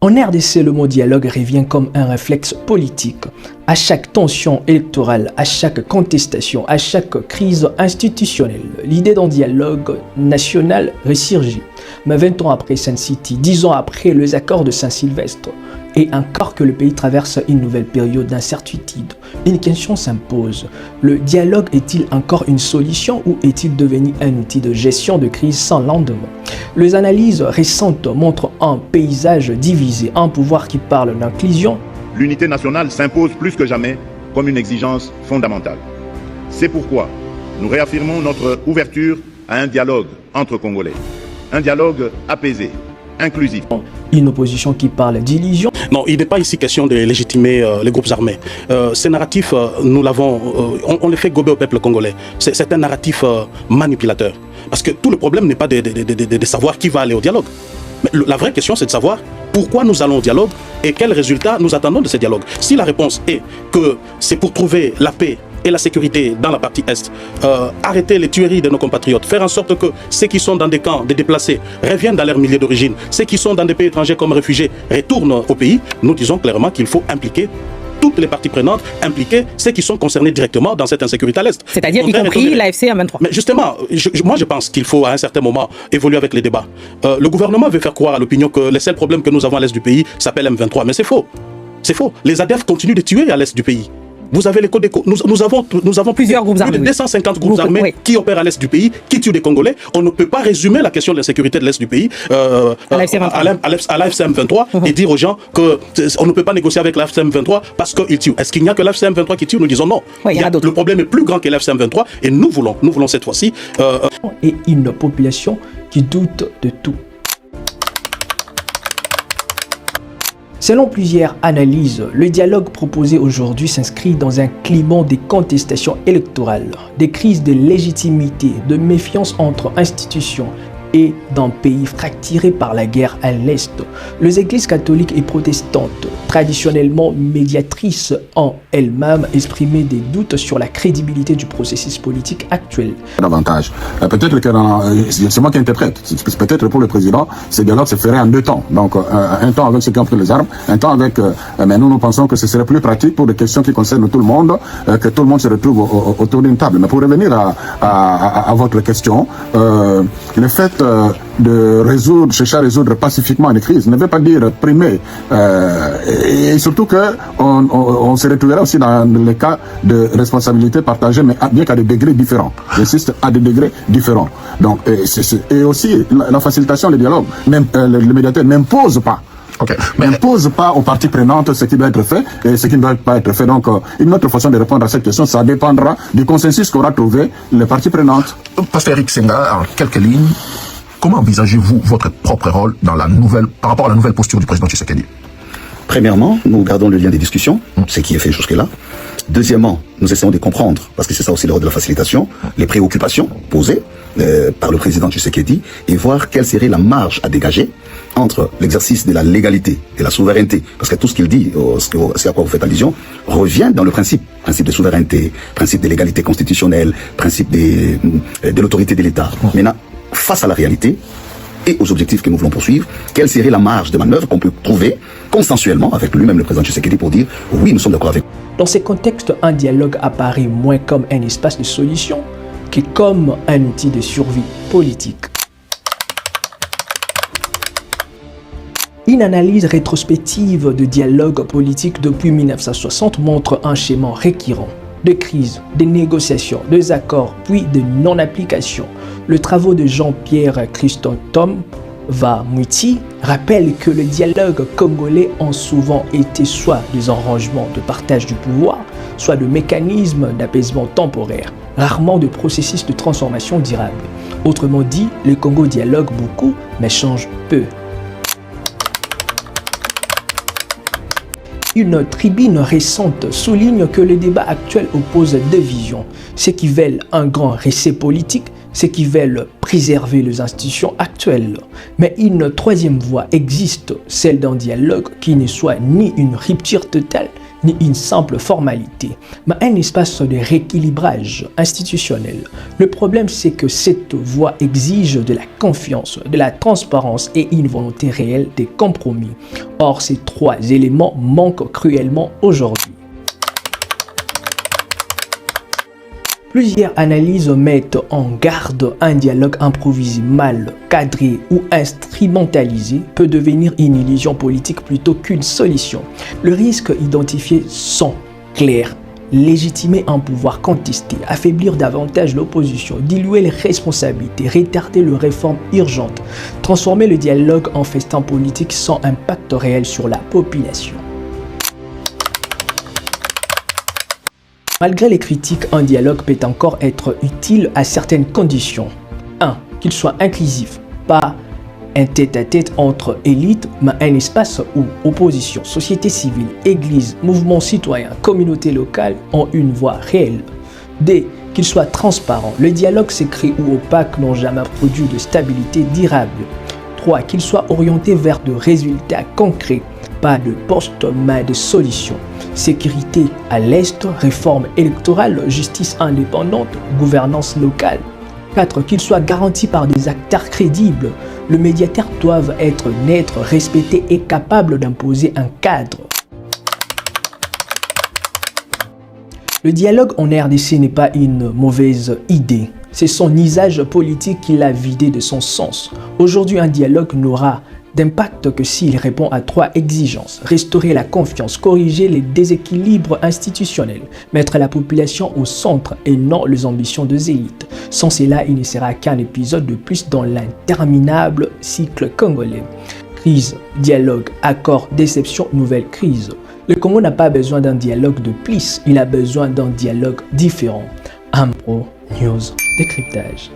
En RDC, le mot dialogue revient comme un réflexe politique. À chaque tension électorale, à chaque contestation, à chaque crise institutionnelle, l'idée d'un dialogue national ressurgit. Mais 20 ans après Sun City, 10 ans après les accords de Saint-Sylvestre, et encore que le pays traverse une nouvelle période d'incertitude, une question s'impose. Le dialogue est-il encore une solution ou est-il devenu un outil de gestion de crise sans lendemain? Les analyses récentes montrent un paysage divisé, un pouvoir qui parle d'inclusion. L'unité nationale s'impose plus que jamais comme une exigence fondamentale. C'est pourquoi nous réaffirmons notre ouverture à un dialogue entre Congolais, un dialogue apaisé, inclusif. Une opposition qui parle d'illusion. Non, il n'est pas ici question de légitimer les groupes armés. Ces narratifs, nous l'avons, on les fait gober au peuple congolais. C'est un narratif manipulateur. Parce que tout le problème n'est pas de savoir qui va aller au dialogue. Mais la vraie question, c'est de savoir pourquoi nous allons au dialogue et quels résultats nous attendons de ce dialogue. Si la réponse est que c'est pour trouver la paix et la sécurité dans la partie Est, arrêter les tueries de nos compatriotes, faire en sorte que ceux qui sont dans des camps, des déplacés, reviennent dans leur milieu d'origine, ceux qui sont dans des pays étrangers comme réfugiés, retournent au pays, nous disons clairement qu'il faut impliquer toutes les parties prenantes, impliquer ceux qui sont concernés directement dans cette insécurité à l'Est. C'est-à-dire y compris l'AFC M23. Mais justement, moi je pense qu'il faut à un certain moment évoluer avec les débats. Le gouvernement veut faire croire à l'opinion que les seuls problèmes que nous avons à l'Est du pays s'appellent M23, mais c'est faux. C'est faux. Les ADF continuent de tuer à l'Est du pays. Vous avez les codes nous avons plusieurs groupes armés, plus de 250 groupes armés qui opèrent à l'Est du pays, qui tuent des Congolais. On ne peut pas résumer la question de la sécurité de l'Est du pays à l'AFC M23 et dire aux gens qu'on ne peut pas négocier avec l'AFC M23 parce qu'ils tuent. Est-ce qu'il n'y a que l'AFC M23 qui tue? Nous disons non. Le problème est plus grand que l'AFC M23 et nous voulons cette fois-ci... Et une population qui doute de tout. Selon plusieurs analyses, le dialogue proposé aujourd'hui s'inscrit dans un climat de contestation électorale, des crises de légitimité, de méfiance entre institutions et d'un pays fracturé par la guerre à l'Est. Les églises catholiques et protestantes, traditionnellement médiatrices, ont elles-mêmes exprimé des doutes sur la crédibilité du processus politique actuel. Davantage. Peut-être que c'est moi qui interprète. Peut-être pour le président, ce dialogue se ferait en 2 temps. Donc un temps avec ceux qui ont pris les armes, un temps avec... mais nous pensons que ce serait plus pratique pour des questions qui concernent tout le monde, que tout le monde se retrouve autour d'une table. Mais pour revenir à votre question, le fait de chercher à résoudre pacifiquement une crise ne veut pas dire primer. Et surtout on se retrouverait aussi dans le cas de responsabilité partagée, mais bien qu'à des degrés différents. J'insiste, à des degrés différents. Donc, et aussi, la facilitation du dialogue, le médiateur n'impose pas. N'impose pas aux parties prenantes ce qui doit être fait et ce qui ne doit pas être fait. Donc, une autre façon de répondre à cette question, ça dépendra du consensus qu'aura trouvé les parties prenantes. Pasteur Eric Senga, en quelques lignes, comment envisagez-vous votre propre rôle par rapport à la nouvelle posture du président Tshisekedi? Premièrement, nous gardons le lien des discussions, ce qui est fait jusque-là. Deuxièmement, nous essayons de comprendre, parce que c'est ça aussi le rôle de la facilitation, les préoccupations posées par le président Tshisekedi et voir quelle serait la marge à dégager entre l'exercice de la légalité, de la souveraineté, parce que tout ce qu'il dit, c'est à quoi vous faites allusion, revient dans le principe de souveraineté, principe de légalité constitutionnelle, principe de l'autorité de l'État. Maintenant, face à la réalité et aux objectifs que nous voulons poursuivre, quelle serait la marge de manœuvre qu'on peut trouver consensuellement avec lui-même, le président Tshisekedi, pour dire oui, nous sommes d'accord avec. Dans ces contextes, un dialogue apparaît moins comme un espace de solution que comme un outil de survie politique. Une analyse rétrospective de dialogue politique depuis 1960 montre un schéma récurrent de crise, de négociations, de accords, puis de non-application. Le travaux de Jean-Pierre Chrysostome Muti rappelle que les dialogues congolais ont souvent été soit des arrangements de partage du pouvoir, soit de mécanismes d'apaisement temporaire, rarement de processus de transformation durable. Autrement dit, le Congo dialogue beaucoup, mais change peu. Une tribune récente souligne que le débat actuel oppose 2 visions. Ceux qui veulent un grand reset politique, ceux qui veulent préserver les institutions actuelles. Mais une 3e voie existe, celle d'un dialogue qui ne soit ni une rupture totale, ni une simple formalité, mais un espace de rééquilibrage institutionnel. Le problème, c'est que cette voie exige de la confiance, de la transparence et une volonté réelle des compromis. Or, ces trois éléments manquent cruellement aujourd'hui. Plusieurs analyses mettent en garde un dialogue improvisé, mal cadré ou instrumentalisé peut devenir une illusion politique plutôt qu'une solution. Le risque identifié sont clairs: légitimer un pouvoir contesté, affaiblir davantage l'opposition, diluer les responsabilités, retarder les réformes urgentes, transformer le dialogue en festin politique sans impact réel sur la population. Malgré les critiques, un dialogue peut encore être utile à certaines conditions. 1. Qu'il soit inclusif, pas un tête-à-tête entre élites, mais un espace où opposition, société civile, église, mouvements citoyens, communautés locales ont une voix réelle. 2. Qu'il soit transparent. Le dialogue secret ou opaque n'ont jamais produit de stabilité durable. 3. Qu'il soit orienté vers de résultats concrets, pas de postes, mais de solutions. Sécurité à l'Est, réforme électorale, justice indépendante, gouvernance locale. 4. Qu'il soit garanti par des acteurs crédibles. Le médiateur doit être neutre, respecté et capable d'imposer un cadre. Le dialogue en RDC n'est pas une mauvaise idée. C'est son usage politique qui l'a vidé de son sens. Aujourd'hui, un dialogue n'aura d'impact que s'il répond à trois exigences: restaurer la confiance, corriger les déséquilibres institutionnels, mettre la population au centre et non les ambitions des élites. Sans cela, il ne sera qu'un épisode de plus dans l'interminable cycle congolais. Crise, dialogue, accord, déception, nouvelle crise. Le Congo n'a pas besoin d'un dialogue de plus, il a besoin d'un dialogue différent. Ampro News Décryptage.